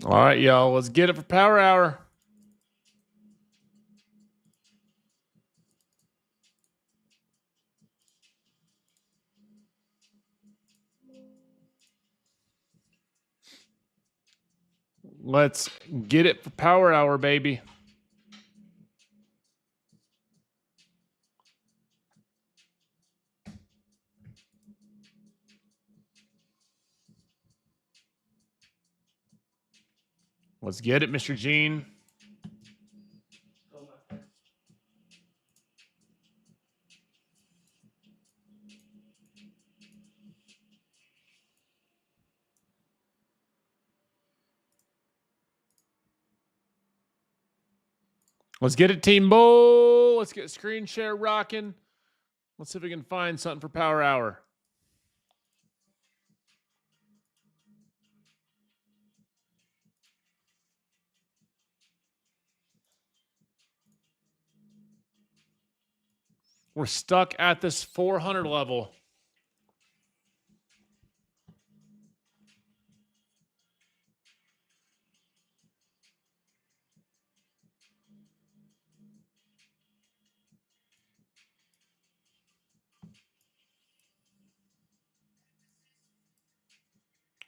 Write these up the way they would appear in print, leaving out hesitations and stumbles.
All right, y'all. Let's get it for Power Hour. Let's get it for Power Hour, baby. Let's get it, Mr. Gene. Let's get it, Team Bo. Let's get screen share rocking. Let's see if we can find something for Power Hour. We're stuck at this 400 level.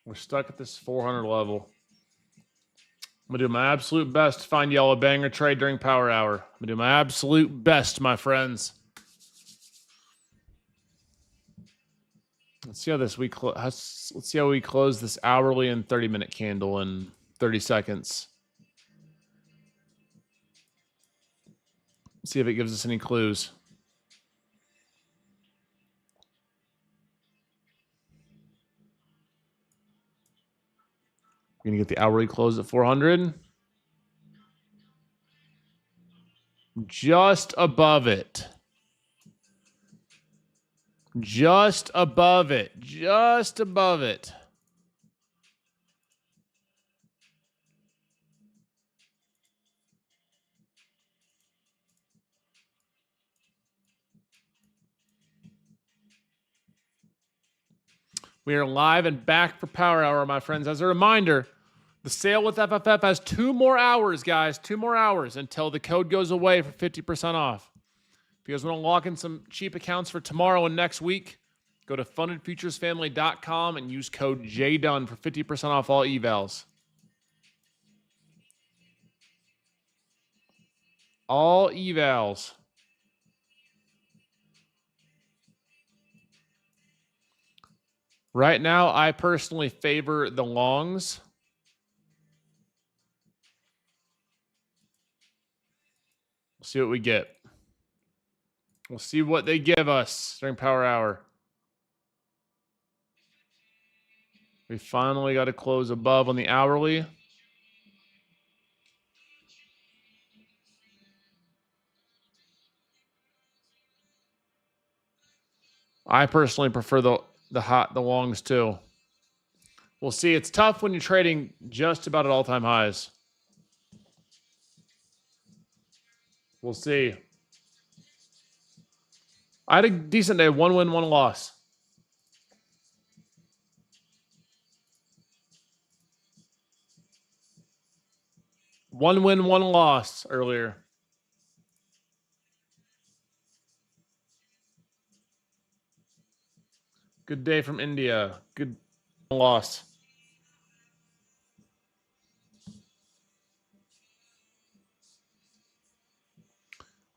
We're stuck at this 400 level. I'm going to do my absolute best to find y'all a banger trade during Power Hour. I'm going to do my absolute best, my friends. Let's see how this week. Let's see how we close this hourly and 30-minute candle in 30 seconds. See if it gives us any clues. We're going to get the hourly close at 400. Just above it. Just above it. Just above it. We are live and back for Power Hour, my friends. As a reminder, the sale with FFF has 2 more hours, guys. 2 more hours until the code goes away for 50% off. If you guys want to lock in some cheap accounts for tomorrow and next week, go to fundedfuturesfamily.com and use code Jdun for 50% off all evals. All evals. Right now, I personally favor the longs. We'll see what we get. We'll see what they give us during Power Hour. We finally got to close above on the hourly. I personally prefer the longs too. We'll see. It's tough when you're trading just about at all-time highs. We'll see. I had a decent day. 1 win, 1 loss. One win, 1 loss earlier. Good day from India. Good loss.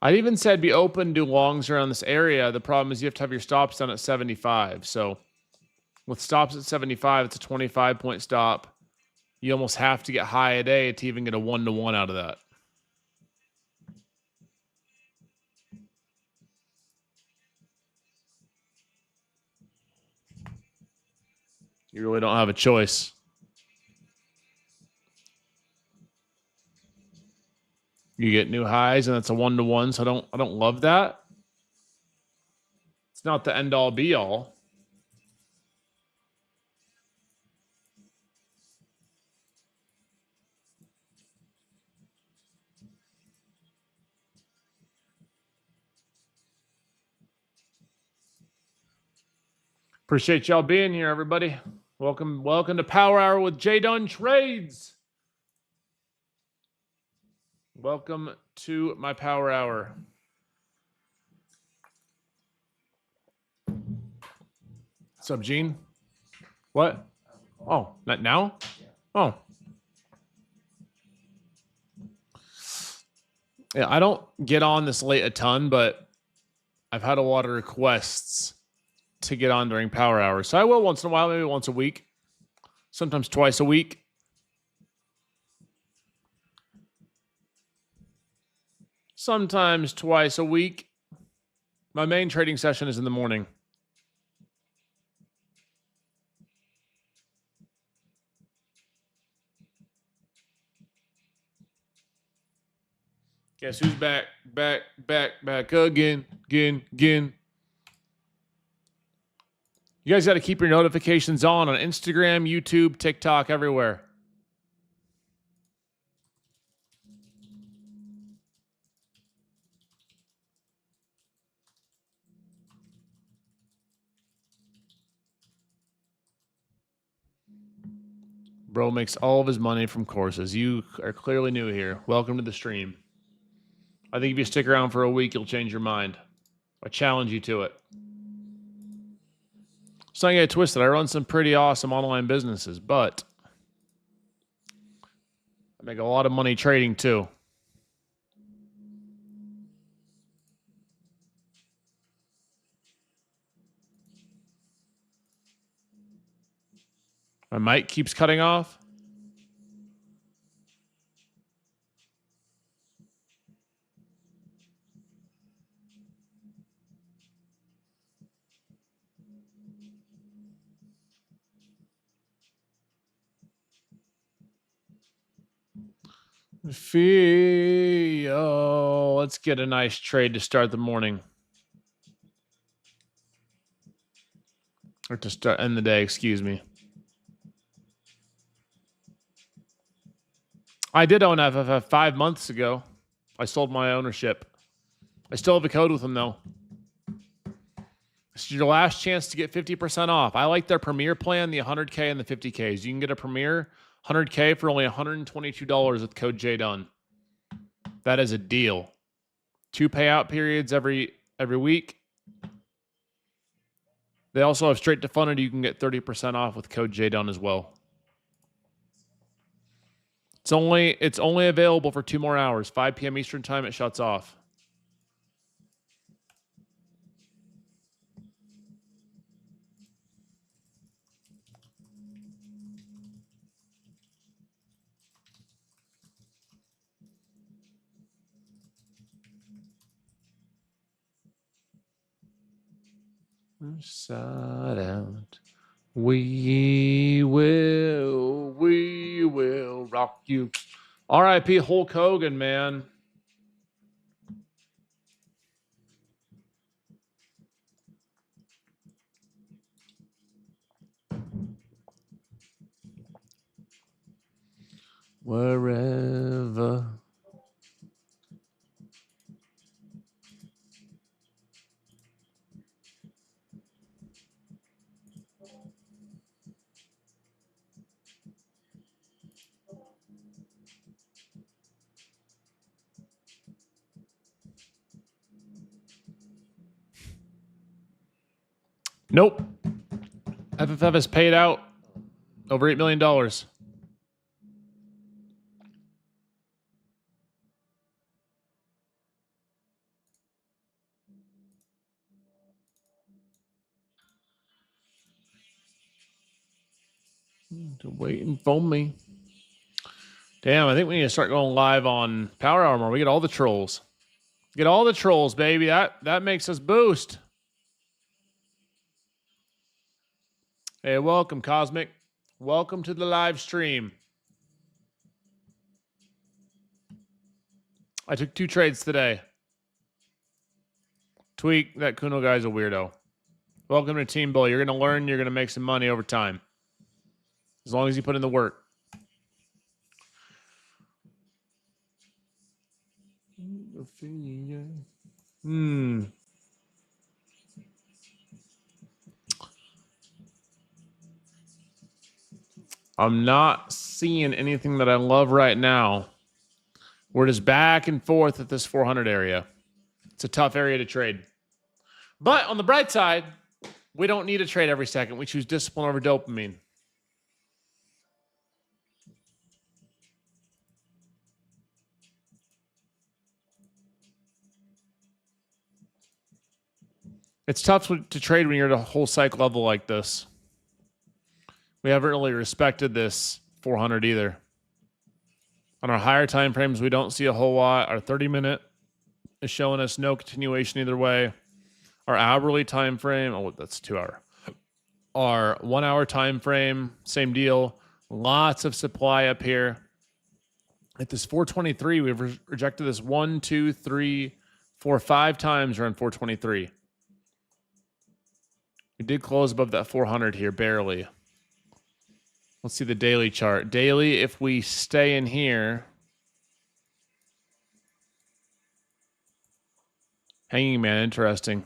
I even said be open to longs around this area. The problem is you have to have your stops done at 75. So with stops at 75, it's a 25-point stop. You almost have to get high a day to even get a 1-to-1 out of that. You really don't have a choice. You get new highs, and it's a 1-to-1. So I don't love that. It's not the end all be all. Appreciate y'all being here, everybody. Welcome to Power Hour with Jdun Trades. Welcome to my Power Hour. What's up, Gene? What? Oh, not now? Oh. Yeah, I don't get on this late a ton, but I've had a lot of requests to get on during Power Hours. So I will once in a while, maybe once a week, sometimes twice a week. Sometimes twice a week. My main trading session is in the morning. Guess who's back again. You guys got to keep your notifications on Instagram, YouTube, TikTok, everywhere. Bro makes all of his money from courses. You are clearly new here. Welcome to the stream. I think if you stick around for a week, you'll change your mind. I challenge you to it. So don't get twisted. I run some pretty awesome online businesses, but I make a lot of money trading too. My mic keeps cutting off. Let's get a nice trade to start the morning. Or to end the day, excuse me. I did own FFF 5 months ago. I sold my ownership. I still have a code with them, though. This is your last chance to get 50% off. I like their Premier plan, the 100K and the 50Ks. You can get a Premier 100K for only $122 with code JDUN. That is a deal. 2 payout periods every week. They also have straight to funded. You can get 30% off with code JDUN as well. It's only available for 2 more hours. 5 p.m. Eastern time, it shuts off. Side out. We will rock you. R.I.P. Hulk Hogan, man. Wherever. Nope. FFF has paid out over $8 million. Waiting for me. Damn, I think we need to start going live on Power Hour more. We get all the trolls. Get all the trolls, baby. That makes us boost. Hey, welcome, Cosmic. Welcome to the live stream. I took 2 trades today. Tweak, that Kuno guy's a weirdo. Welcome to Team Bull. You're going to learn. You're going to make some money over time. As long as you put in the work. I'm not seeing anything that I love right now. We're just back and forth at this 400 area. It's a tough area to trade. But on the bright side, we don't need to trade every second. We choose discipline over dopamine. It's tough to trade when you're at a whole cycle level like this. We haven't really respected this 400 either. On our higher time frames, we don't see a whole lot. Our 30-minute is showing us no continuation either way. Our hourly time frame, oh, that's 2 hour. Our 1 hour time frame, same deal. Lots of supply up here. At this 423, we've rejected this 1, 2, 3, 4, 5 times around 423. We did close above that 400 here, barely. Let's see the daily chart. Daily, if we stay in here. Hanging man, interesting.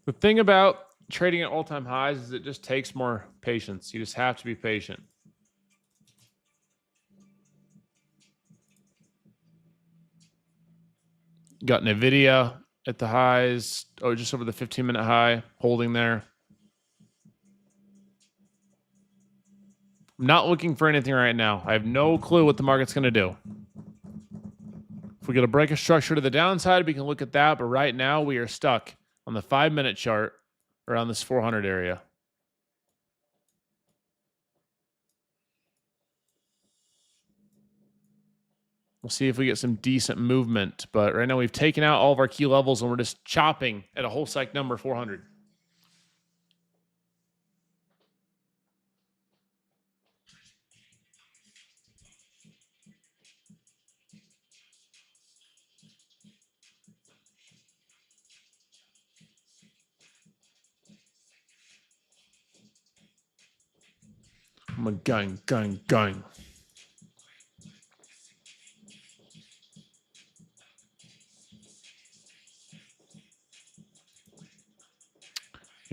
The thing about trading at all-time highs is it just takes more patience. You just have to be patient. Got NVIDIA at the highs. Oh, just over the 15-minute high, holding there. I'm not looking for anything right now. I have no clue what the market's going to do. If we get a break of structure to the downside, we can look at that. But right now, we are stuck on the 5-minute chart around this 400 area. We'll see if we get some decent movement. But right now, we've taken out all of our key levels, and we're just chopping at a whole cycle number 400. I'm a gang.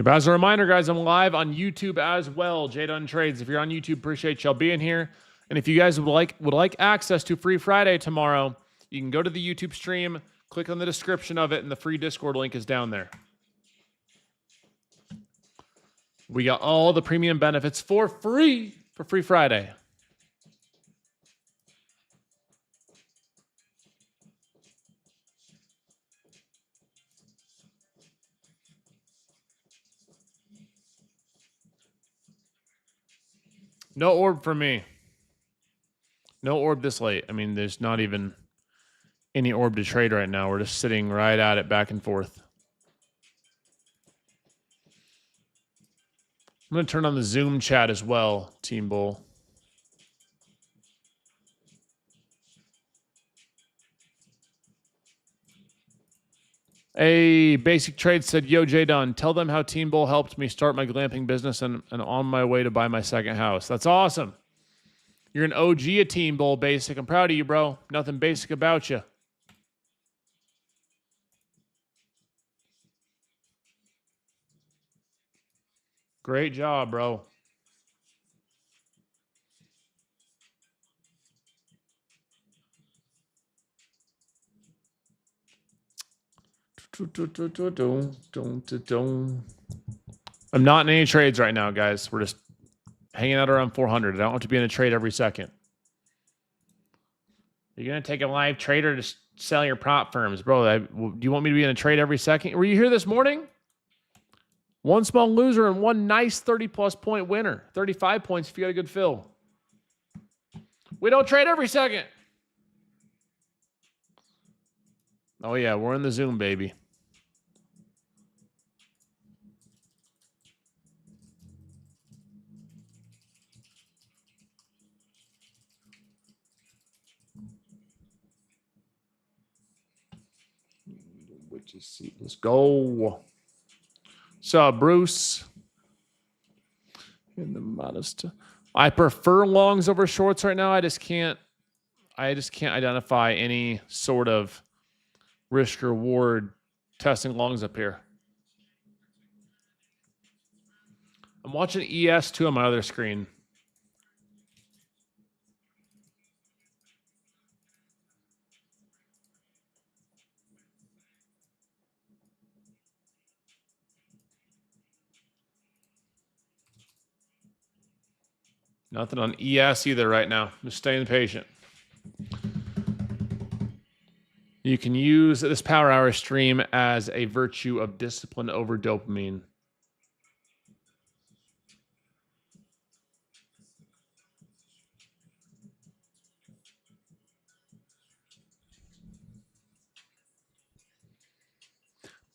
As a reminder, guys, I'm live on YouTube as well. Jdun Trades. If you're on YouTube, appreciate y'all being here. And if you guys would like access to Free Friday tomorrow, you can go to the YouTube stream, click on the description of it, and the free Discord link is down there. We got all the premium benefits for free for Free Friday. No orb for me. No orb this late. I mean, there's not even any orb to trade right now. We're just sitting right at it back and forth. I'm going to turn on the Zoom chat as well, Team Bull. A basic trade said, yo, Jdun, tell them how Team Bull helped me start my glamping business and on my way to buy my second house. That's awesome. You're an OG at Team Bull Basic. I'm proud of you, bro. Nothing basic about you. Great job, bro. I'm not in any trades right now, guys. We're just hanging out around 400. I don't want to be in a trade every second. You're going to take a live trader to sell your prop firms, bro. Do you want me to be in a trade every second? Were you here this morning? One small loser and one nice 30-plus point winner. 35 points if you got a good fill. We don't trade every second. Oh, yeah. We're in the Zoom, baby. Let's go. So, Bruce. In the modest. I prefer longs over shorts right now. I just can't identify any sort of risk reward testing longs up here. I'm watching ES2 on my other screen. Nothing on ES either right now. Just staying patient. You can use this power hour stream as a virtue of discipline over dopamine.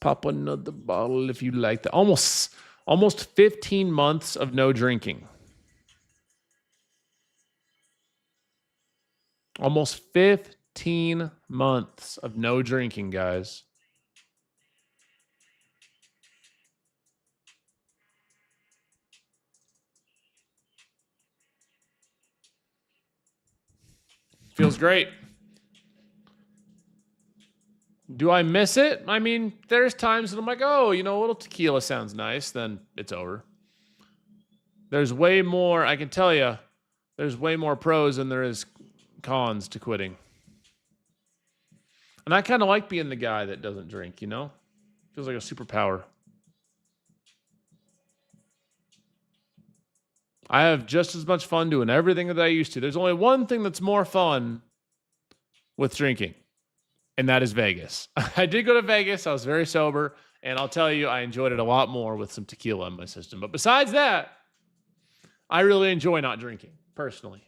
Pop another bottle if you like that. Almost 15 months of no drinking. Almost 15 months of no drinking, guys. Feels great. Do I miss it? I mean, there's times that I'm like, oh, you know, a little tequila sounds nice. Then it's over. There's way more, I can tell you, there's way more pros than there is cons to quitting. And I kind of like being the guy that doesn't drink, you know? Feels like a superpower. I have just as much fun doing everything that I used to. There's only one thing that's more fun with drinking, and that is Vegas. I did go to Vegas. I was very sober, and I'll tell you, I enjoyed it a lot more with some tequila in my system. But besides that, I really enjoy not drinking, personally.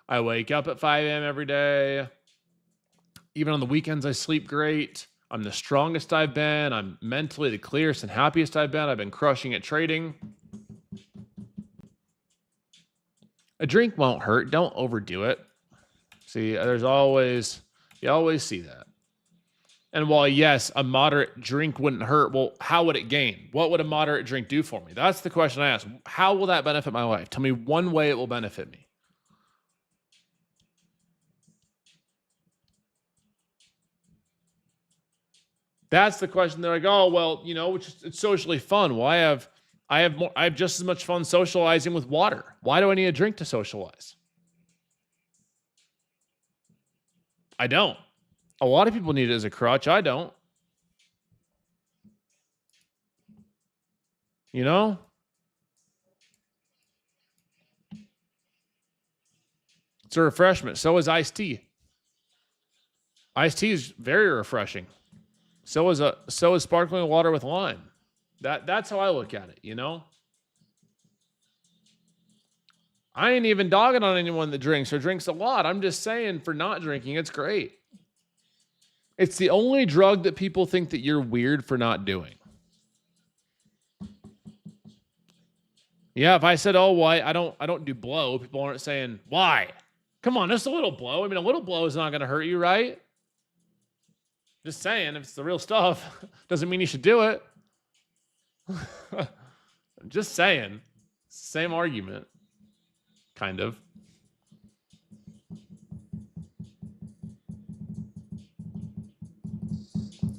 I wake up at 5 a.m. every day. Even on the weekends, I sleep great. I'm the strongest I've been. I'm mentally the clearest and happiest I've been. I've been crushing at trading. A drink won't hurt. Don't overdo it. See, you always see that. And while, yes, a moderate drink wouldn't hurt, well, how would it gain? What would a moderate drink do for me? That's the question I ask. How will that benefit my life? Tell me one way it will benefit me. That's the question. They're like, oh, well, you know, it's socially fun. Well, I have just as much fun socializing with water. Why do I need a drink to socialize? I don't. A lot of people need it as a crutch. I don't. You know? It's a refreshment. So is iced tea. Iced tea is very refreshing. So is sparkling water with lime. That's how I look at it, you know? I ain't even dogging on anyone that drinks or drinks a lot. I'm just saying for not drinking, it's great. It's the only drug that people think that you're weird for not doing. Yeah, if I said, oh, why I don't do blow, people aren't saying, why? Come on, just a little blow. I mean, a little blow is not going to hurt you, right? Just saying, if it's the real stuff, doesn't mean you should do it. Just saying. Same argument. Kind of.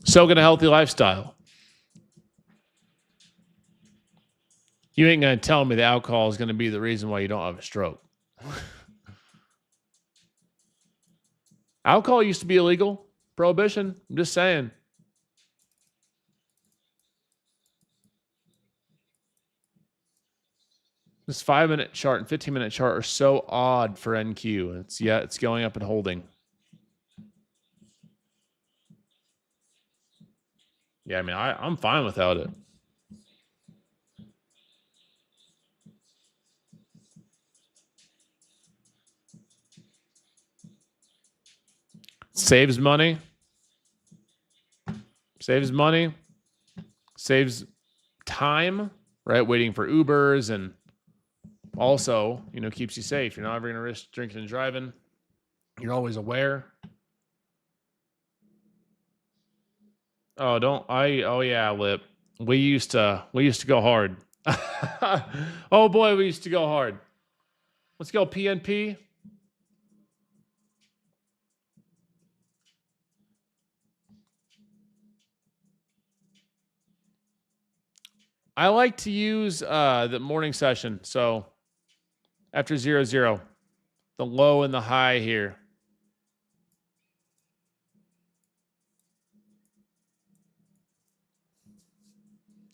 So get a healthy lifestyle. You ain't going to tell me that alcohol is going to be the reason why you don't have a stroke. Alcohol used to be illegal. Prohibition. I'm just saying. This 5-minute chart and 15-minute chart are so odd for NQ. It's going up and holding. Yeah, I mean, I'm fine without it. Saves money. Saves money. Saves time, right? Waiting for Ubers, and also, you know, keeps you safe. You're not ever going to risk drinking and driving. You're always aware. Oh yeah, Lip. We used to go hard. Oh boy, we used to go hard. Let's go PNP. I like to use the morning session. So after 0-0, the low and the high here.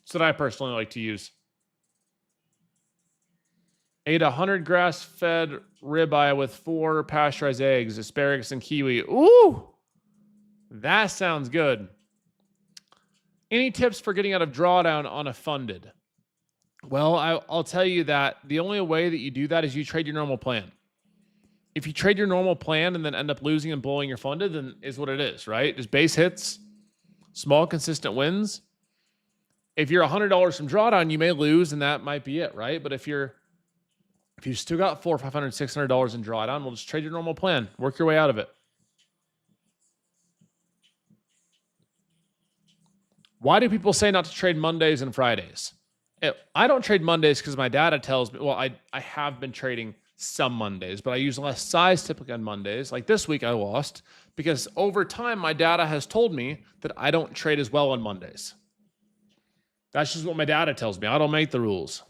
That's what I personally like to use. Ate 100 grass-fed ribeye with 4 pasteurized eggs, asparagus, and kiwi. Ooh, that sounds good. Any tips for getting out of drawdown on a funded? Well, I'll tell you that the only way that you do that is you trade your normal plan. If you trade your normal plan and then end up losing and blowing your funded, then is what it is, right? Just base hits, small consistent wins. If you're $100 from drawdown, you may lose, and that might be it, right? But if you still got $400, $500, $600 in drawdown, we'll just trade your normal plan. Work your way out of it. Why do people say not to trade Mondays and Fridays? I don't trade Mondays because my data tells me, well, I have been trading some Mondays, but I use less size typically on Mondays. Like this week I lost because over time my data has told me that I don't trade as well on Mondays. That's just what my data tells me. I don't make the rules.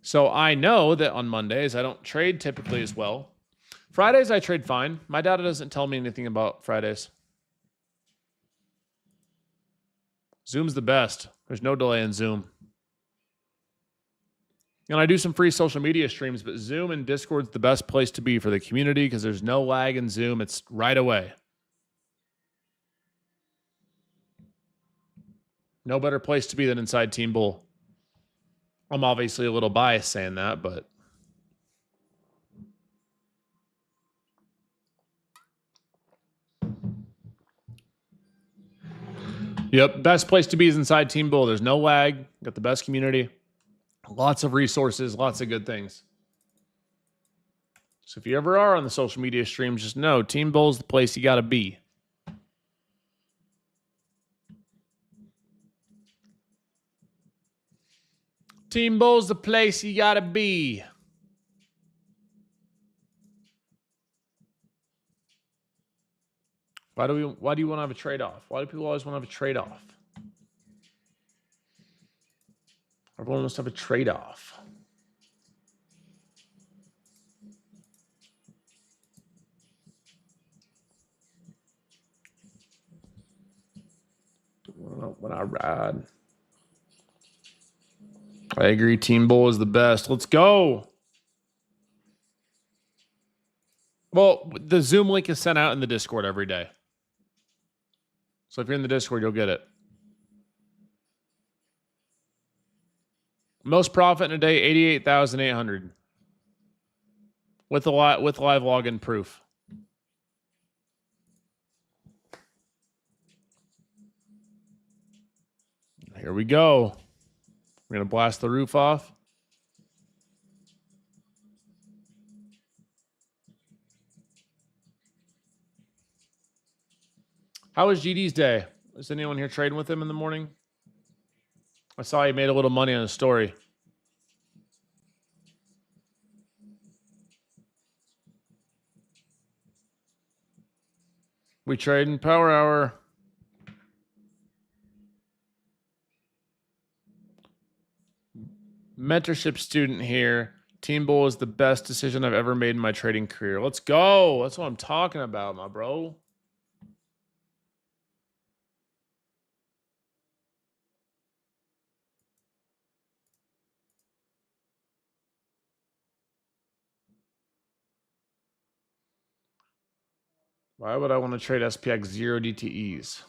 So I know that on Mondays I don't trade typically as well. Fridays I trade fine. My data doesn't tell me anything about Fridays. Zoom's the best. There's no delay in Zoom. And I do some free social media streams, but Zoom and Discord's the best place to be for the community because there's no lag in Zoom. It's right away. No better place to be than inside Team Bull. I'm obviously a little biased saying that, but yep, best place to be is inside Team Bull. There's no lag. Got the best community. Lots of resources, lots of good things. So if you ever are on the social media streams, just know Team Bull is the place you got to be. Team Bull's the place you got to be. Why do you want to have a trade-off? Why do people always want to have a trade-off? Everyone wants to have a trade-off. When I ride. I agree. Team Bull is the best. Let's go. Well, the Zoom link is sent out in the Discord every day. So if you're in the Discord, you'll get it. Most profit in a day, 88,800. With live login proof. Here we go. We're going to blast the roof off. How was GD's day? Is anyone here trading with him in the morning? I saw he made a little money on his story. We trade in Power Hour. Mentorship student here. Team Bull is the best decision I've ever made in my trading career. Let's go. That's what I'm talking about, my bro. Why would I want to trade SPX 0 DTEs?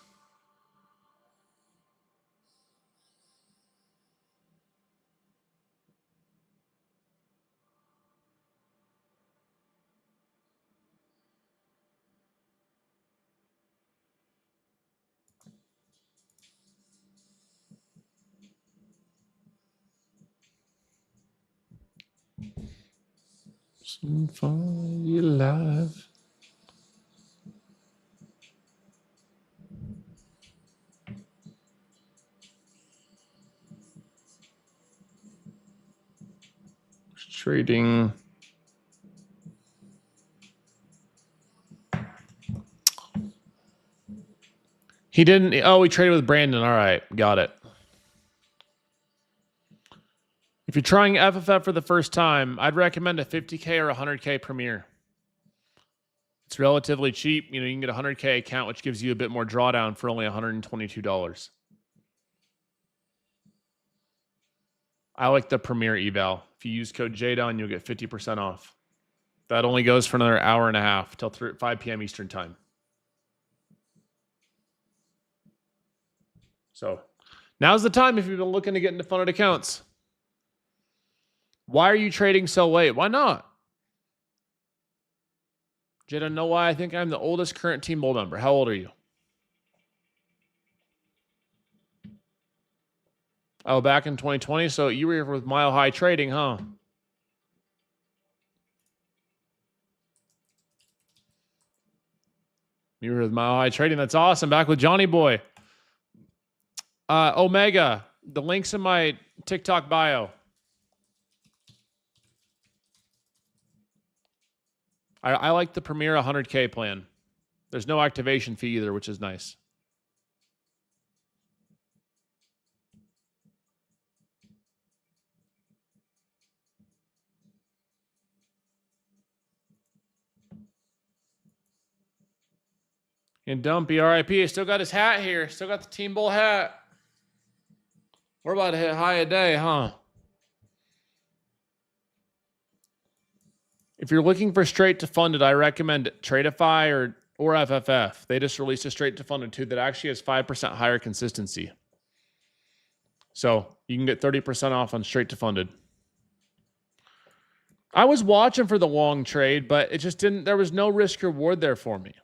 Find alive. Trading He didn't. Oh, he traded with Brandon. All right. Got it. If you're trying FFF for the first time, I'd recommend a 50K or 100K Premier. It's relatively cheap. You know, you can get a 100K account, which gives you a bit more drawdown for only $122. I like the Premier eval. If you use code Jdun, you'll get 50% off. That only goes for another hour and a half till 5 p.m. Eastern time. So now's the time if you've been looking to get into funded accounts. Why are you trading so late? Why not? Jdun, know why I think I'm the oldest current Team Bowl member. How old are you? Oh, back in 2020. So you were here with Mile High Trading, huh? You were with Mile High Trading. That's awesome. Back with Johnny Boy. Omega. The link's in my TikTok bio. I like the Premier 100K plan. There's no activation fee either, which is nice. And Dumpy, RIP, still got his hat here. Still got the Team Bowl hat. We're about to hit high a day, huh? If you're looking for straight to funded, I recommend Tradeify or FFF. They just released a straight to funded too that actually has 5% higher consistency. So you can get 30% off on straight to funded. I was watching for the long trade, but it just didn't, there was no risk reward there for me.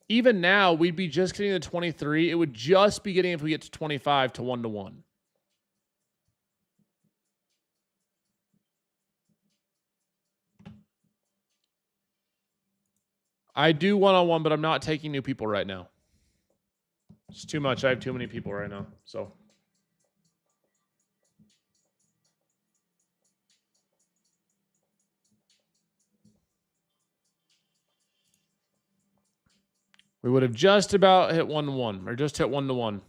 Even now, we'd be just getting the 23. It would just be getting if we get to 25 to 1-to-1. I do one-on-one, but I'm not taking new people right now. It's too much. I have too many people right now. So we would have just about hit 1-to-1 or just hit 1-to-1.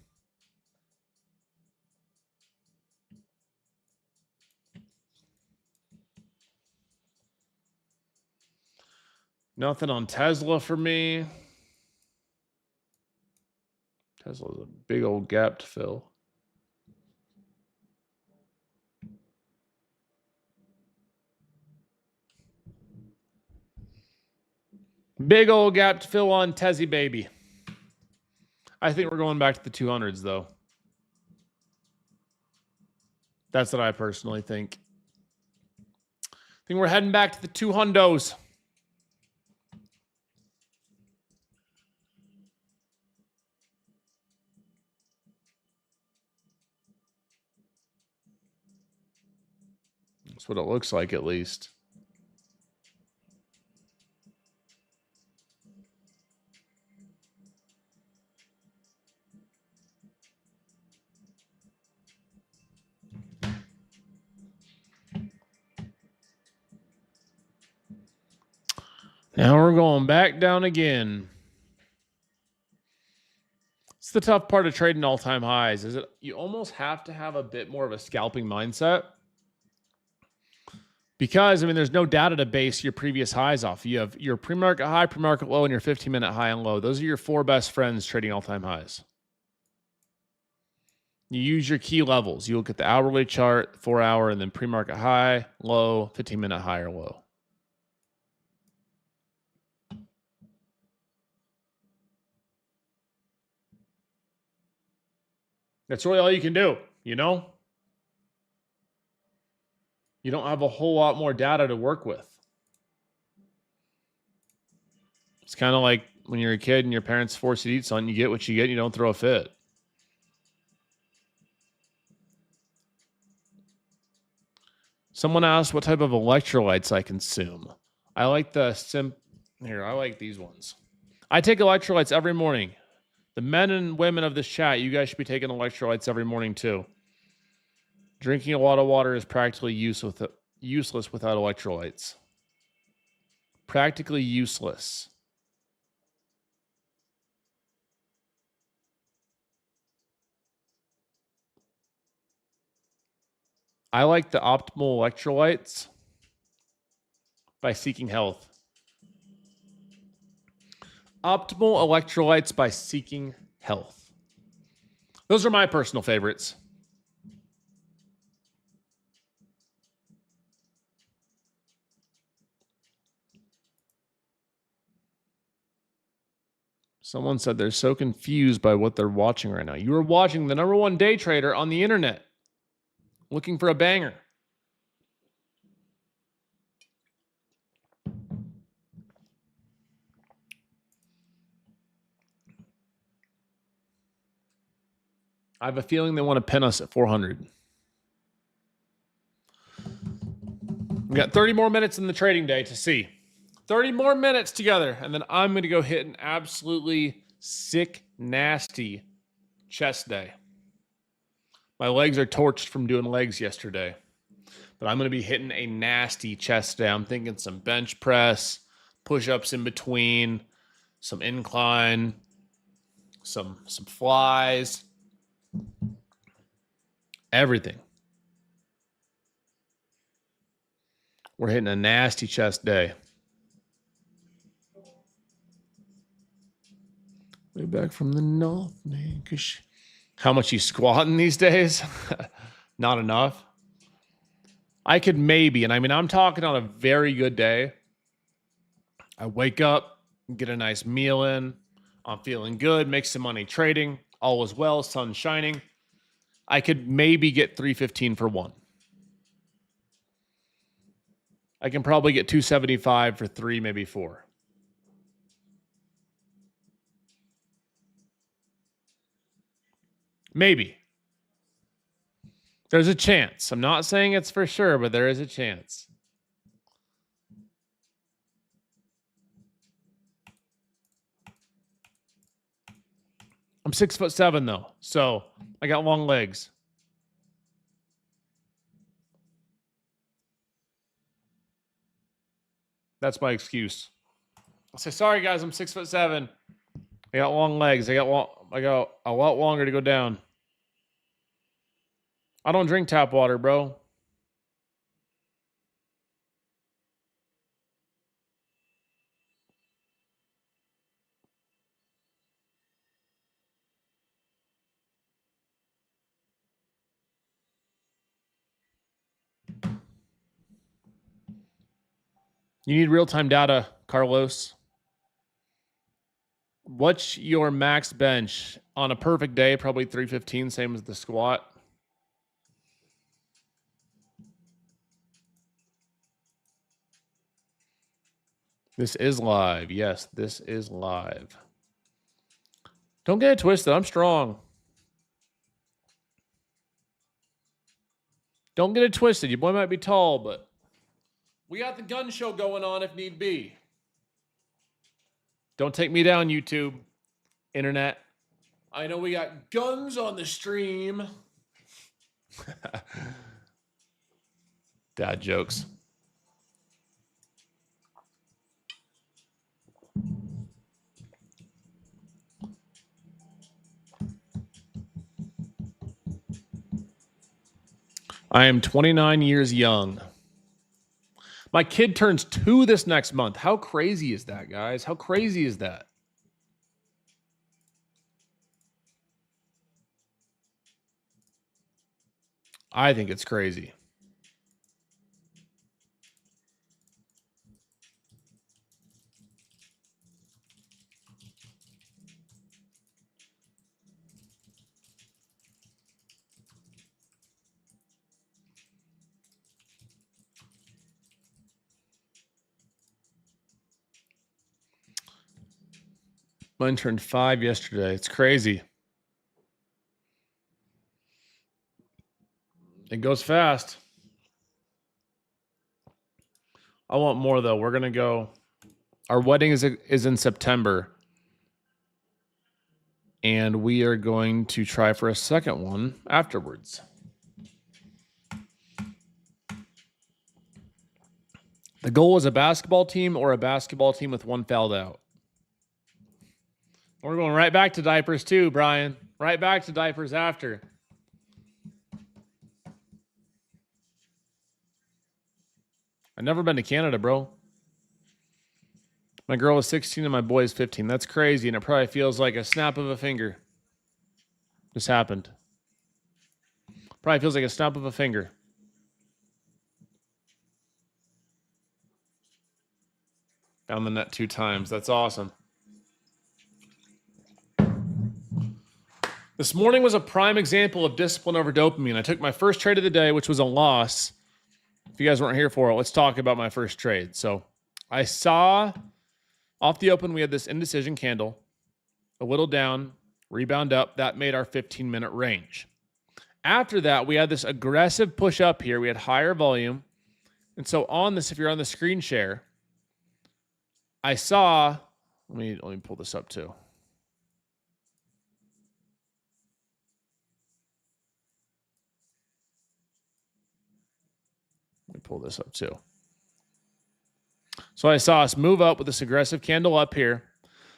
Nothing on Tesla for me. Tesla's a big old gap to fill. Big old gap to fill on Tessie baby. I think we're going back to the 200s though. That's what I personally think. I think we're heading back to the 200s. That's what it looks like, at least. Now we're going back down again. It's the tough part of trading all-time highs, is it you almost have to have a bit more of a scalping mindset. Because, I mean, there's no data to base your previous highs off. You have your pre-market high, pre-market low, and your 15-minute high and low. Those are your 4 best friends trading all-time highs. You use your key levels. You look at the hourly chart, 4-hour, and then pre-market high, low, 15-minute high or low. That's really all you can do, you know? You don't have a whole lot more data to work with. It's kind of like when you're a kid and your parents force you to eat something, you get what you get, and you don't throw a fit. Someone asked what type of electrolytes I consume. I like the I like these ones. I take electrolytes every morning. The men and women of this chat, you guys should be taking electrolytes every morning too. Drinking a lot of water is practically useless without electrolytes. Practically useless. I like the optimal electrolytes by Seeking Health. Optimal electrolytes by Seeking Health. Those are my personal favorites. Someone said they're so confused by what they're watching right now. You are watching the #1 day trader on the internet, looking for a banger. I have a feeling they want to pin us at 400. We got 30 more minutes in the trading day to see. 30 more minutes together, and then I'm going to go hit an absolutely sick, nasty chest day. My legs are torched from doing legs yesterday, but I'm going to be hitting a nasty chest day. I'm thinking some bench press, push-ups in between, some incline, some flies, everything. We're hitting a nasty chest day. Way back from the north, man. How much you squatting these days? Not enough. I could maybe, and I mean, I'm talking on a very good day. I wake up, get a nice meal in. I'm feeling good, make some money trading. All is well, sun shining. I could maybe get 315 for one. I can probably get 275 for 3, maybe 4. Maybe. There's a chance. I'm not saying it's for sure, but there is a chance. I'm 6'7" though, so I got long legs. That's my excuse. I'll say, sorry guys, I'm 6'7". I got long legs. I got a lot longer to go down. I don't drink tap water, bro. You need real-time data, Carlos. What's your max bench on a perfect day? Probably 315, same as the squat. This is live. Yes, this is live. Don't get it twisted. I'm strong. Don't get it twisted. Your boy might be tall, but we got the gun show going on if need be. Don't take me down, YouTube, internet. I know we got guns on the stream. Dad jokes. I am 29 years young. My kid turns 2 this next month. How crazy is that, guys? How crazy is that? I think it's crazy. Mine turned 5 yesterday. It's crazy. It goes fast. I want more, though. We're going to go. Our wedding is in September. And we are going to try for a second one afterwards. The goal is a basketball team or a basketball team with one fouled out. We're going right back to diapers too, Brian. Right back to diapers after. I've never been to Canada, bro. My girl is 16 and my boy is 15. That's crazy, and it probably feels like a snap of a finger. This happened. Probably feels like a snap of a finger. Found the net 2 times. That's awesome. This morning was a prime example of discipline over dopamine. I took my first trade of the day, which was a loss. If you guys weren't here for it, let's talk about my first trade. So I saw off the open, we had this indecision candle, a little down, rebound up. That made our 15-minute range. After that, we had this aggressive push up here. We had higher volume. And so on this, if you're on the screen share, I saw, let me pull this up too. Let me pull this up too. So I saw us move up with this aggressive candle up here.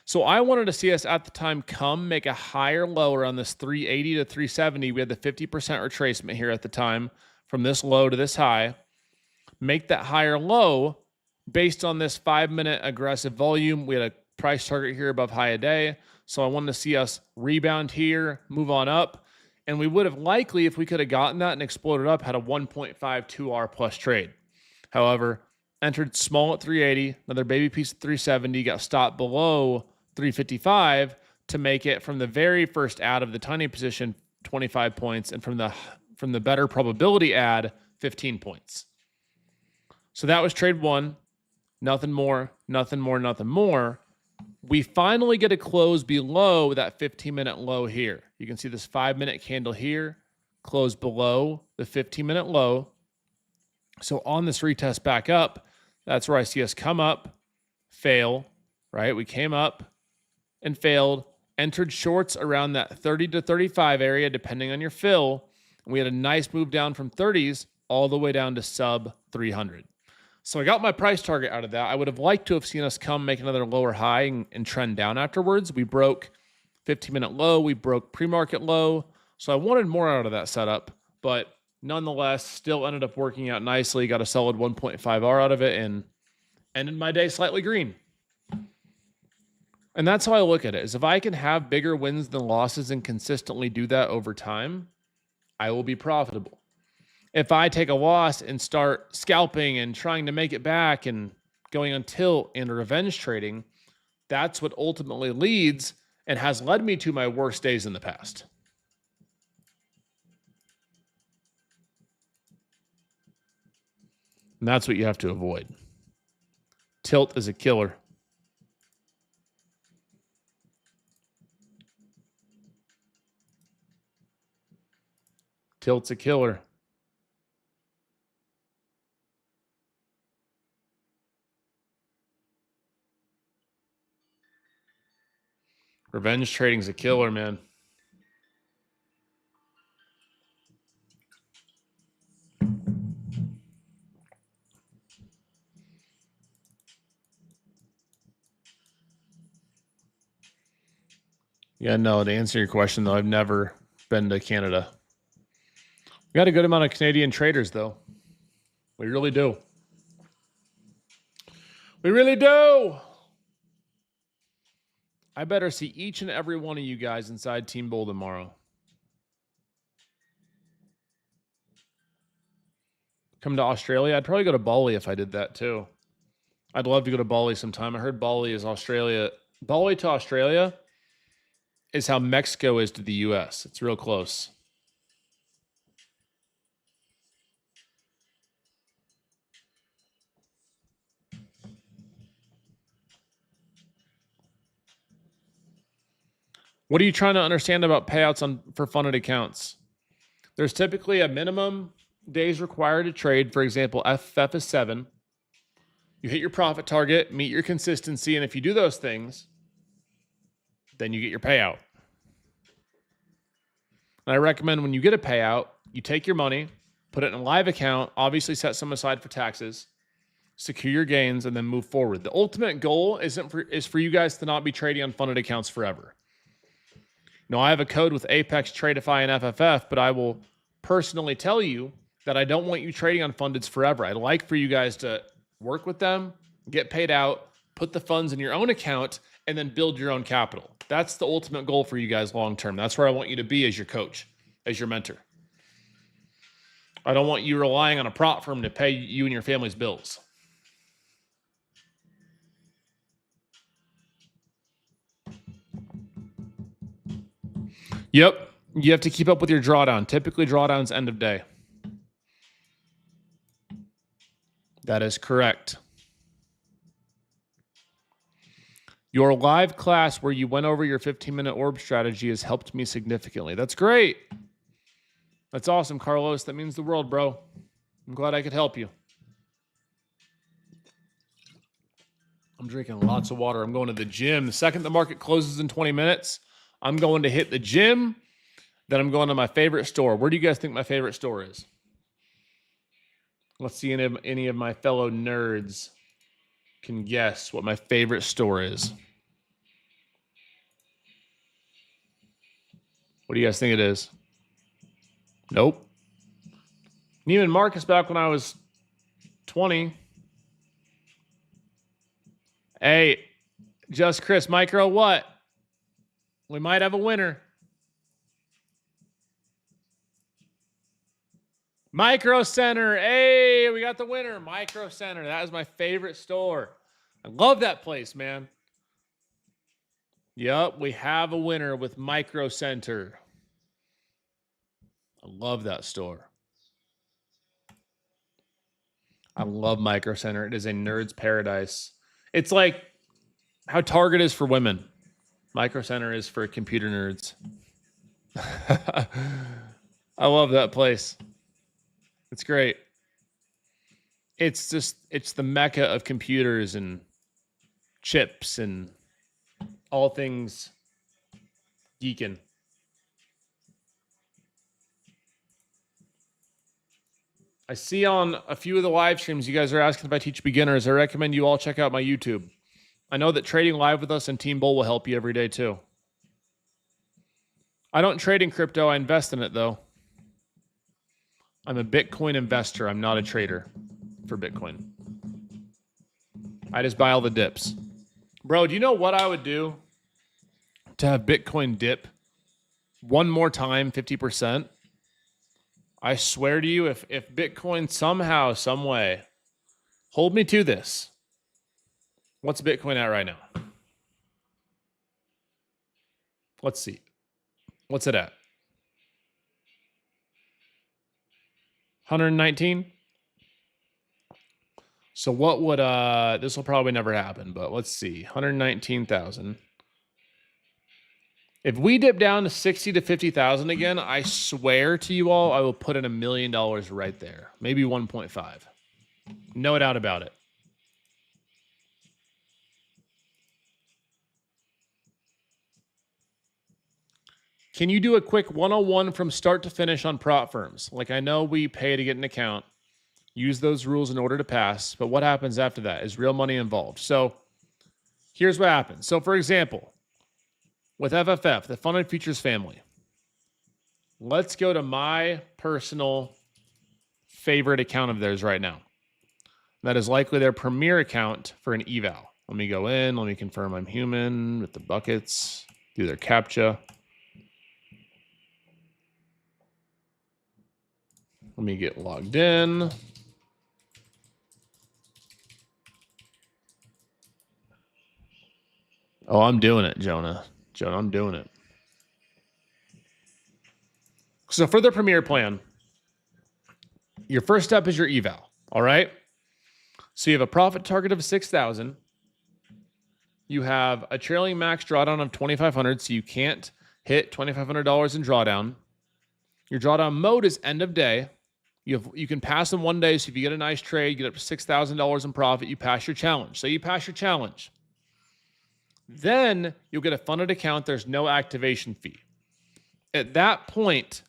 So I wanted to see us at the time make a higher low around this 380 to 370. We had the 50% retracement here at the time from this low to this high. Make that higher low based on this 5-minute aggressive volume. We had a price target here above high a day. So I wanted to see us rebound here, move on up. And we would have likely, if we could have gotten that and exploded up, had a 1.52R plus trade. However, entered small at 380, another baby piece at 370, got stopped below 355 to make it from the very first ad of the tiny position 25 points, and from the better probability ad 15 points. So that was trade 1. Nothing more, nothing more, nothing more. We finally get a close below that 15-minute low here. You can see this 5-minute candle here, close below the 15-minute low. So on this retest back up, that's where I see us come up, fail, right? We came up and failed, entered shorts around that 30 to 35 area, depending on your fill. And we had a nice move down from 30s all the way down to sub 300. So I got my price target out of that. I would have liked to have seen us come make another lower high and trend down afterwards. We broke 15-minute low. We broke pre-market low. So I wanted more out of that setup, but nonetheless, still ended up working out nicely. Got a solid 1.5R out of it and ended my day slightly green. And that's how I look at it, is if I can have bigger wins than losses and consistently do that over time, I will be profitable. If I take a loss and start scalping and trying to make it back and going on tilt and revenge trading, that's what ultimately leads and has led me to my worst days in the past. And that's what you have to avoid. Tilt is a killer. Tilt's a killer. Revenge trading's a killer, man. Yeah, no, to answer your question, though, I've never been to Canada. We got a good amount of Canadian traders, though. We really do. We really do. I better see each and every one of you guys inside Team Bull tomorrow. Come to Australia? I'd probably go to Bali if I did that, too. I'd love to go to Bali sometime. I heard Bali is Australia. Bali to Australia is how Mexico is to the U.S. It's real close. What are you trying to understand about payouts for funded accounts? There's typically a minimum days required to trade. For example, FFF is 7. You hit your profit target, meet your consistency, and if you do those things, then you get your payout. And I recommend when you get a payout, you take your money, put it in a live account, obviously set some aside for taxes, secure your gains, and then move forward. The ultimate goal is for you guys to not be trading on funded accounts forever. Now, I have a code with Apex, Tradeify, and FFF, but I will personally tell you, that I don't want you trading on fundeds forever. I'd like for you guys to work with them, get paid out, put the funds in your own account, and then build your own capital. That's the ultimate goal for you guys long term. That's where I want you to be as your coach, as your mentor. I don't want you relying on a prop firm to pay you and your family's bills. Yep. You have to keep up with your drawdown. Typically, drawdown's end of day. That is correct. Your live class where you went over your 15-minute orb strategy has helped me significantly. That's great. That's awesome, Carlos. That means the world, bro. I'm glad I could help you. I'm drinking lots of water. I'm going to the gym. The second the market closes in 20 minutes, I'm going to hit the gym. Then I'm going to my favorite store. Where do you guys think my favorite store is? Let's see if any of my fellow nerds can guess what my favorite store is. What do you guys think it is? Nope. Neiman Marcus back when I was 20. Hey, Just Chris, micro what? We might have a winner. Micro Center. Hey, we got the winner. Micro Center. That is my favorite store. I love that place, man. Yep, we have a winner with Micro Center. I love that store. I love Micro Center. It is a nerd's paradise. It's like how Target is for women. Micro Center is for computer nerds. I love that place. It's great. It's the mecca of computers and chips and all things geeking. I see on a few of the live streams, you guys are asking if I teach beginners. I recommend you all check out my YouTube. I know that trading live with us and Team Bull will help you every day too. I don't trade in crypto. I invest in it though. I'm a Bitcoin investor. I'm not a trader for Bitcoin. I just buy all the dips. Bro, do you know what I would do to have Bitcoin dip one more time, 50%? I swear to you, if Bitcoin somehow, some way, hold me to this. What's Bitcoin at right now? Let's see. What's it at? 119. So what would this will probably never happen, but let's see. 119,000. If we dip down to 60 to 50,000 again, I swear to you all, I will put in $1 million right there. Maybe 1.5. No doubt about it. Can you do a quick 101 from start to finish on prop firms? Like, I know we pay to get an account, use those rules in order to pass, but what happens after that? Is real money involved? So here's what happens. So for example, with FFF, the Funded Futures family, let's go to my personal favorite account of theirs right now. That is likely their premier account for an eval. Let me go in. Let me confirm I'm human with the buckets, do their CAPTCHA. Let me get logged in. Oh, I'm doing it, Jonah. Jonah, I'm doing it. So for the premier plan, your first step is your eval. All right. So you have a profit target of 6,000. You have a trailing max drawdown of 2,500. So you can't hit $2,500 in drawdown. Your drawdown mode is end of day. You can pass in one day. So if you get a nice trade, get up to $6,000 in profit, you pass your challenge. So you pass your challenge. Then you'll get a funded account. There's no activation fee. At that point,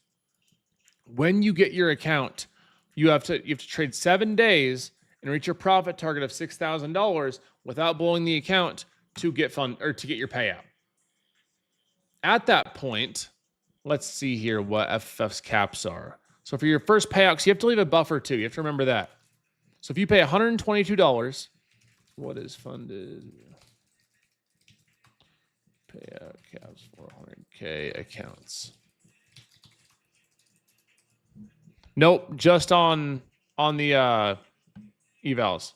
when you get your account, you have to trade 7 days and reach your profit target of $6,000 without blowing the account to get to get your payout. At that point, let's see here what FF's caps are. So for your first payout, because you have to leave a buffer too. You have to remember that. So if you pay $122, what is funded? Payout caps 400K accounts. Nope, just on the evals.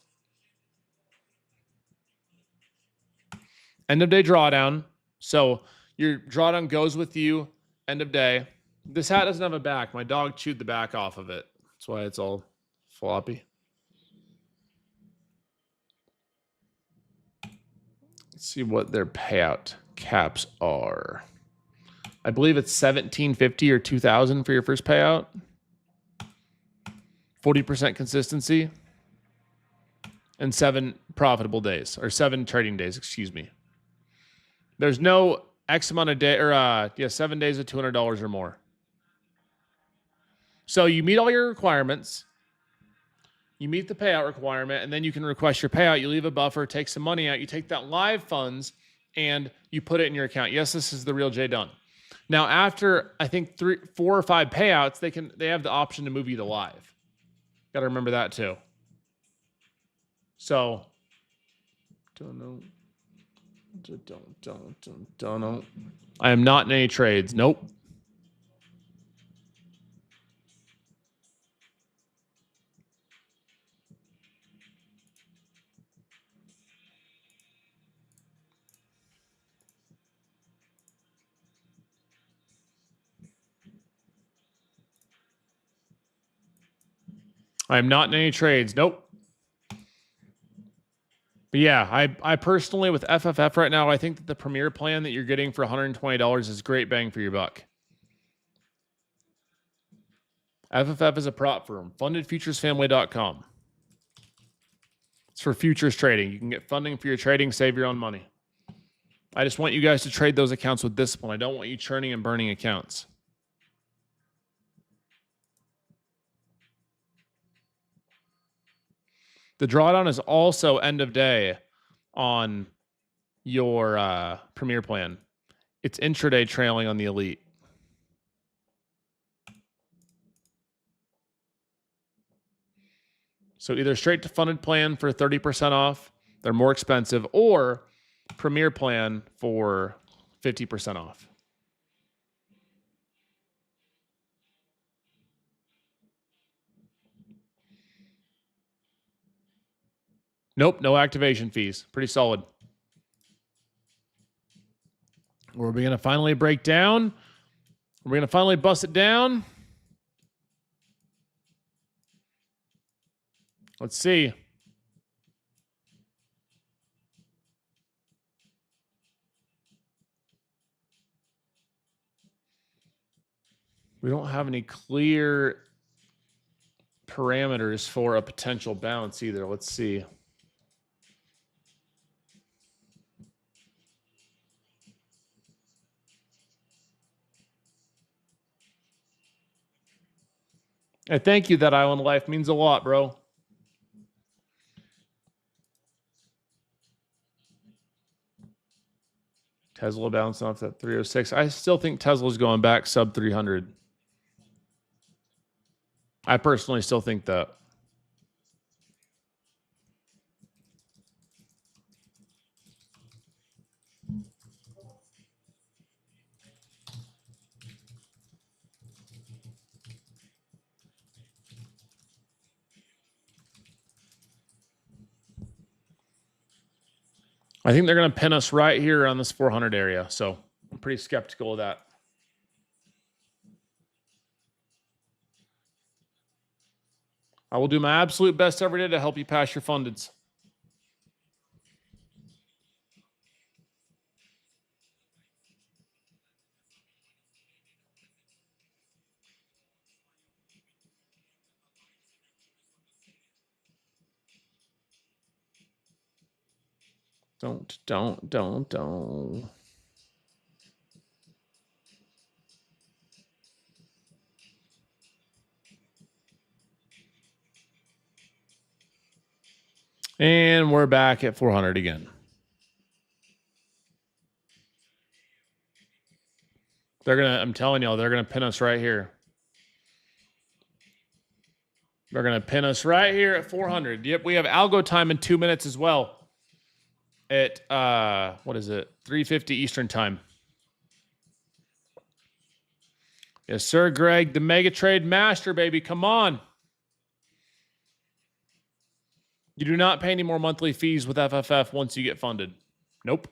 End of day drawdown. So your drawdown goes with you end of day. This hat doesn't have a back. My dog chewed the back off of it. That's why it's all floppy. Let's see what their payout caps are. I believe it's $1,750 or $2,000 for your first payout. 40% consistency. And 7 profitable days, or 7 trading days, excuse me. There's no X amount of day, or 7 days of $200 or more. So you meet all your requirements. You meet the payout requirement, and then you can request your payout. You leave a buffer, take some money out. You take that live funds, and you put it in your account. Yes, this is the real Jdun. Now, after I think 4 or 5 payouts, they have the option to move you to live. Got to remember that too. So, don't know. Don't know. I am not in any trades. Nope. I am not in any trades. Nope. But yeah, I personally, with FFF right now, I think that the premier plan that you're getting for $120 is great bang for your buck. FFF is a prop firm. FundedFuturesFamily.com. It's for futures trading. You can get funding for your trading, save your own money. I just want you guys to trade those accounts with discipline. I don't want you churning and burning accounts. The drawdown is also end of day on your premier plan. It's intraday trailing on the elite. So either straight to funded plan for 30% off, they're more expensive, or premier plan for 50% off. Nope, no activation fees. Pretty solid. We're going to finally break down. We're going to finally bust it down. Let's see. We don't have any clear parameters for a potential bounce either. Let's see. Hey, thank you, That Island Life. Means a lot, bro. Tesla bouncing off that 306. I still think Tesla's going back sub 300. I personally still think that. I think they're going to pin us right here on this 400 area. So I'm pretty skeptical of that. I will do my absolute best every day to help you pass your fundeds. Don't. And we're back at 400 again. I'm telling y'all, they're going to pin us right here. They're going to pin us right here at 400. Yep, we have algo time in 2 minutes as well. At, what is it? 3:50 Eastern time. Yes, sir, Greg. The Mega Trade Master, baby. Come on. You do not pay any more monthly fees with FFF once you get funded. Nope.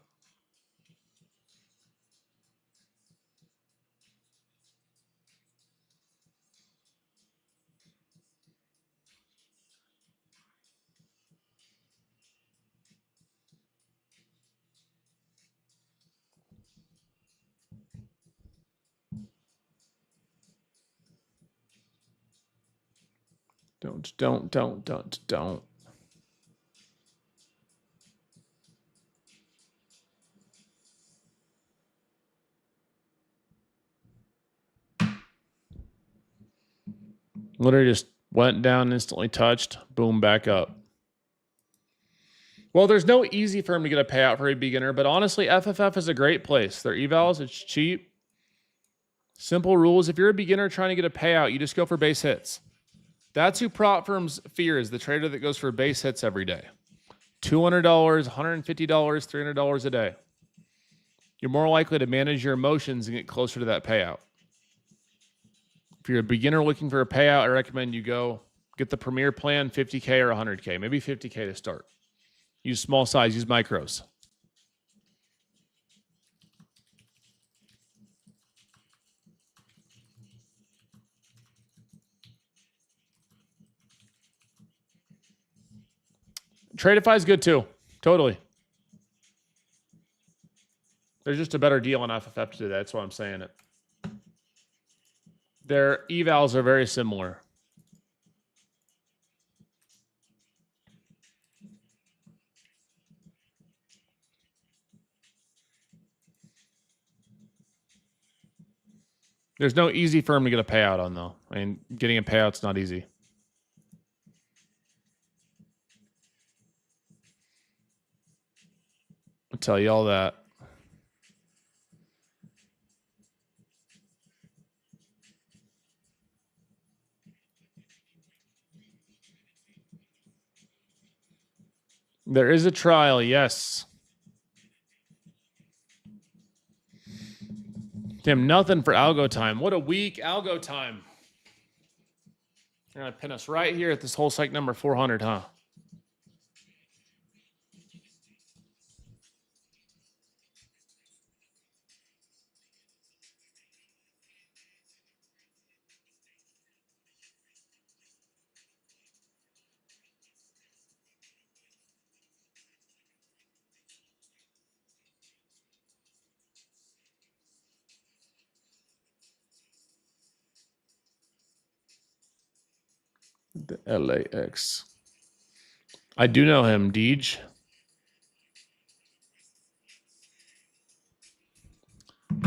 Don't. Literally just went down, instantly touched, boom, back up. Well, there's no easy firm to get a payout for a beginner, but honestly, FFF is a great place. Their evals, it's cheap. Simple rules. If you're a beginner trying to get a payout, you just go for base hits. That's who prop firms fear, is the trader that goes for base hits every day. $200, $150, $300 a day. You're more likely to manage your emotions and get closer to that payout. If you're a beginner looking for a payout, I recommend you go get the premier plan, 50K or 100K, maybe 50K to start. Use small size, use micros. Tradeify is good too. Totally. There's just a better deal on FFF to do that. That's why I'm saying it. Their evals are very similar. There's no easy firm to get a payout on, though. I mean, getting a payout's not easy. I'll tell you all that. There is a trial, yes. Damn, nothing for algo time. What a week algo time. You're going to pin us right here at this whole cycle number 400, huh? The LAX. I do know him, Deej.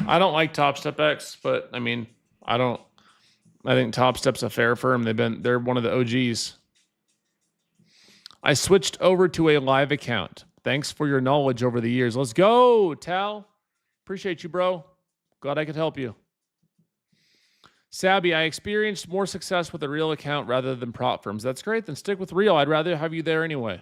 I don't like Top Step X, but I mean, I think Top Step's a fair firm. They're one of the OGs. I switched over to a live account. Thanks for your knowledge over the years. Let's go, Tal. Appreciate you, bro. Glad I could help you. Sabby, I experienced more success with a real account rather than prop firms. That's great. Then stick with real. I'd rather have you there anyway.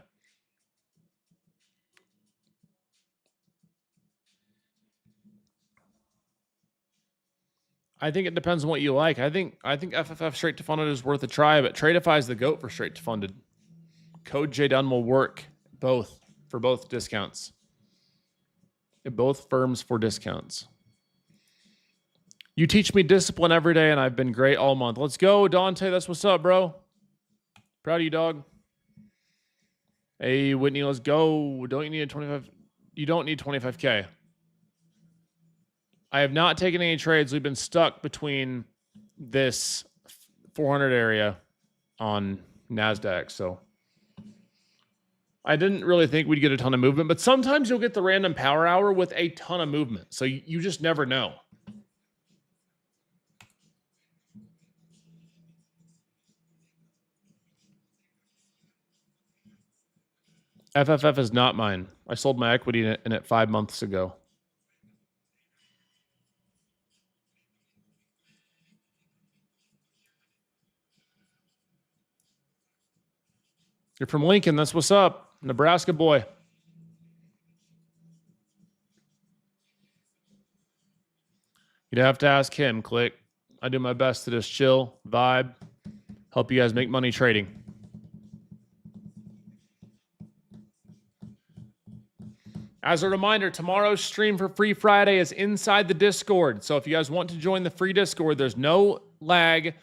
I think it depends on what you like. I think FFF straight to funded is worth a try, but Tradeify is the GOAT for straight to funded. Code Jdun will work for both discounts. Both firms for discounts. You teach me discipline every day, and I've been great all month. Let's go, Dante. That's what's up, bro. Proud of you, dog. Hey, Whitney, let's go. Don't you need a 25? You don't need 25K. I have not taken any trades. We've been stuck between this 400 area on NASDAQ, so I didn't really think we'd get a ton of movement, but sometimes you'll get the random power hour with a ton of movement, so you just never know. FFF is not mine. I sold my equity in it 5 months ago. You're from Lincoln. That's what's up. Nebraska boy. You'd have to ask him, Click. I do my best to just chill, vibe, help you guys make money trading. As a reminder, tomorrow's stream for Free Friday is inside the Discord. So if you guys want to join the free Discord, there's no lag,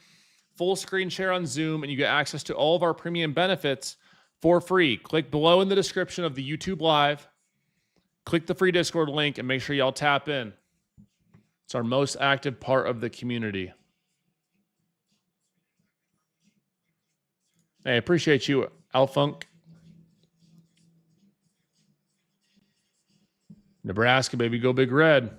full screen share on Zoom, and you get access to all of our premium benefits for free. Click below in the description of the YouTube Live. Click the free Discord link and make sure y'all tap in. It's our most active part of the community. Hey, appreciate you, Alfunk. Nebraska, baby, go Big Red.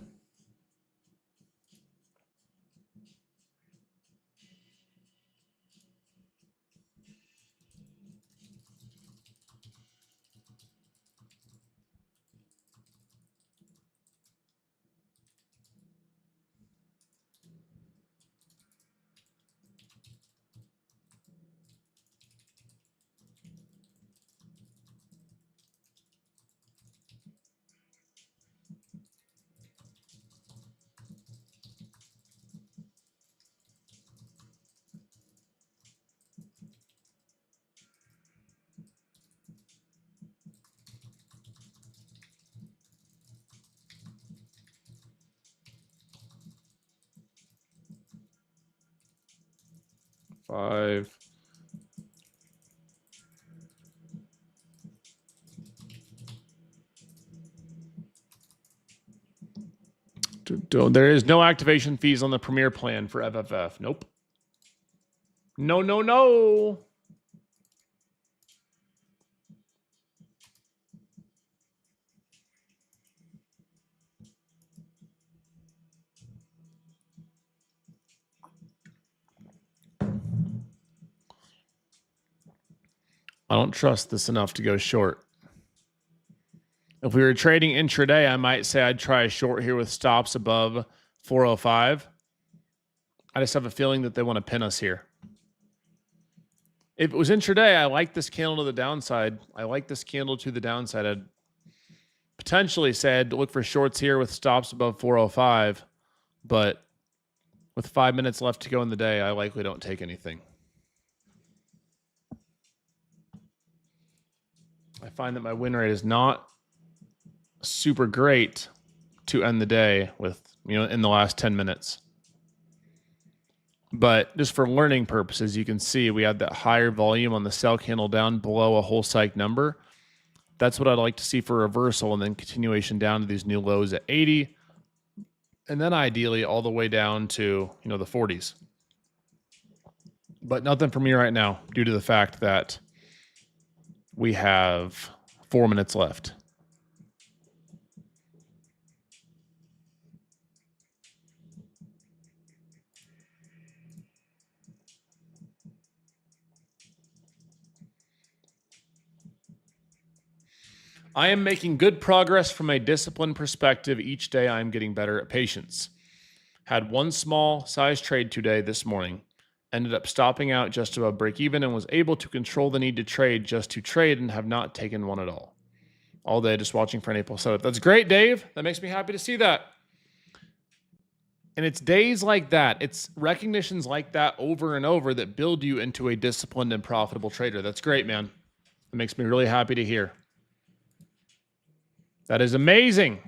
Five. There is no activation fees on the Premier plan for FFF. Nope. No, no, no. I don't trust this enough to go short. If we were trading intraday, I might say I'd try a short here with stops above 405. I just have a feeling that they want to pin us here. If it was intraday, I like this candle to the downside. I like this candle to the downside. I'd potentially say I'd look for shorts here with stops above 405. But with 5 minutes left to go in the day, I likely don't take anything. I find that my win rate is not super great to end the day with, in the last 10 minutes. But just for learning purposes, you can see we had that higher volume on the sell candle down below a whole psych number. That's what I'd like to see for reversal, and then continuation down to these new lows at 80. And then ideally all the way down to, the 40s. But nothing for me right now due to the fact that we have 4 minutes left. I am making good progress from a discipline perspective. Each day I am getting better at patience. Had one small size trade today this morning. Ended up stopping out just above break even and was able to control the need to trade just to trade and have not taken one at all. All day just watching for an April setup. That's great, Dave. That makes me happy to see that. And it's days like that. It's recognitions like that over and over that build you into a disciplined and profitable trader. That's great, man. It makes me really happy to hear. That is amazing.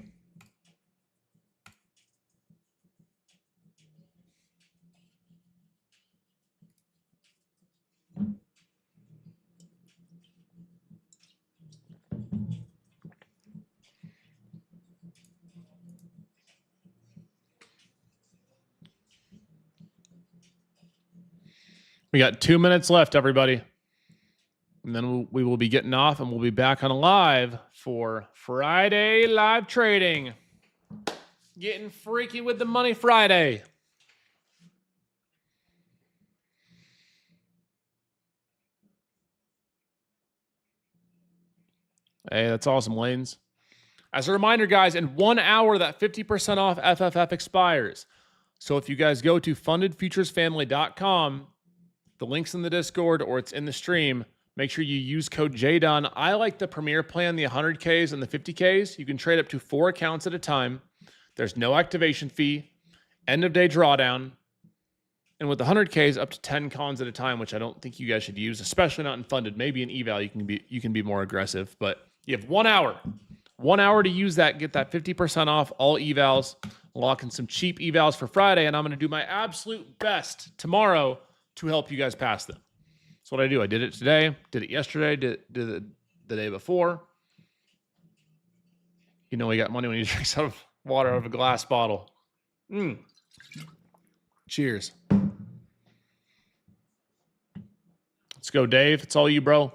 We got 2 minutes left, everybody. And then we will be getting off and we'll be back on live for Friday live trading. Getting freaky with the money Friday. Hey, that's awesome, Lanes. As a reminder, guys, in 1 hour, that 50% off FFF expires. So if you guys go to fundedfuturesfamily.com, the link's in the Discord or it's in the stream, Make sure you use code Jdun. I like the Premier plan, the 100Ks and the 50Ks. You can trade up to 4 accounts at a time. There's no activation fee, end of day drawdown. And with the 100Ks, up to 10 cons at a time, which I don't think you guys should use, especially not in funded. Maybe in eval, you can be more aggressive. But you have 1 hour. 1 hour to use that, get that 50% off all evals, lock in some cheap evals for Friday, and I'm going to do my absolute best tomorrow to help you guys pass them. That's what I do. I did it today, did it yesterday, did it the day before. You know, you got money when you drink some water out of a glass bottle. Cheers. Let's go, Dave. It's all you, bro.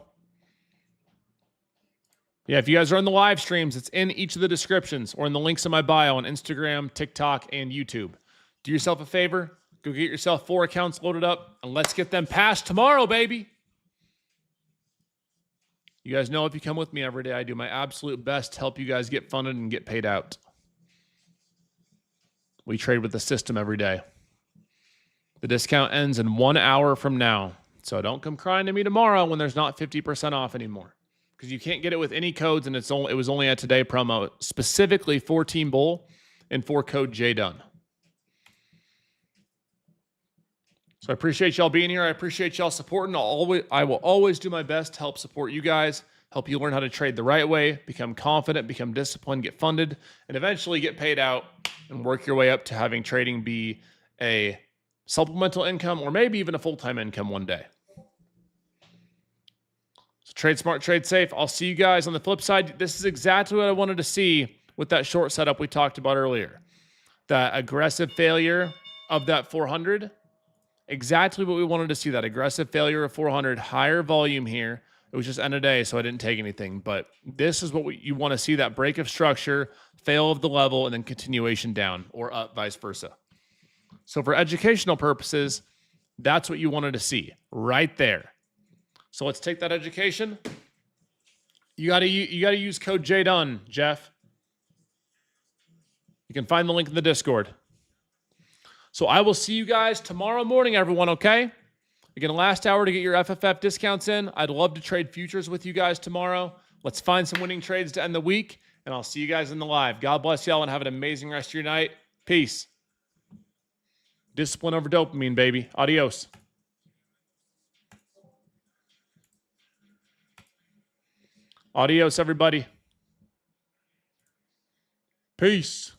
Yeah, if you guys are on the live streams, it's in each of the descriptions or in the links in my bio on Instagram, TikTok, and YouTube. Do yourself a favor. Go get yourself 4 accounts loaded up, and let's get them passed tomorrow, baby. You guys know if you come with me every day, I do my absolute best to help you guys get funded and get paid out. We trade with the system every day. The discount ends in 1 hour from now. So don't come crying to me tomorrow when there's not 50% off anymore. Because you can't get it with any codes, and it was only a today promo, specifically for Team Bull and for code Jdun. So I appreciate y'all being here. I appreciate y'all supporting. I will always do my best to help support you guys, help you learn how to trade the right way, become confident, become disciplined, get funded, and eventually get paid out and work your way up to having trading be a supplemental income or maybe even a full-time income one day. So trade smart, trade safe. I'll see you guys on the flip side. This is exactly what I wanted to see with that short setup we talked about earlier. That aggressive failure of that 400. Exactly what we wanted to see, that aggressive failure of 400, higher volume here. It was just end of day, so I didn't take anything. But this is what you want to see, that break of structure, fail of the level, and then continuation down or up, vice versa. So for educational purposes, that's what you wanted to see right there. So let's take that education. You got to use code Jdun, Jeff. You can find the link in the Discord. So I will see you guys tomorrow morning, everyone, okay? Again, last hour to get your FFF discounts in. I'd love to trade futures with you guys tomorrow. Let's find some winning trades to end the week, and I'll see you guys in the live. God bless y'all and have an amazing rest of your night. Peace. Discipline over dopamine, baby. Adios. Adios, everybody. Peace.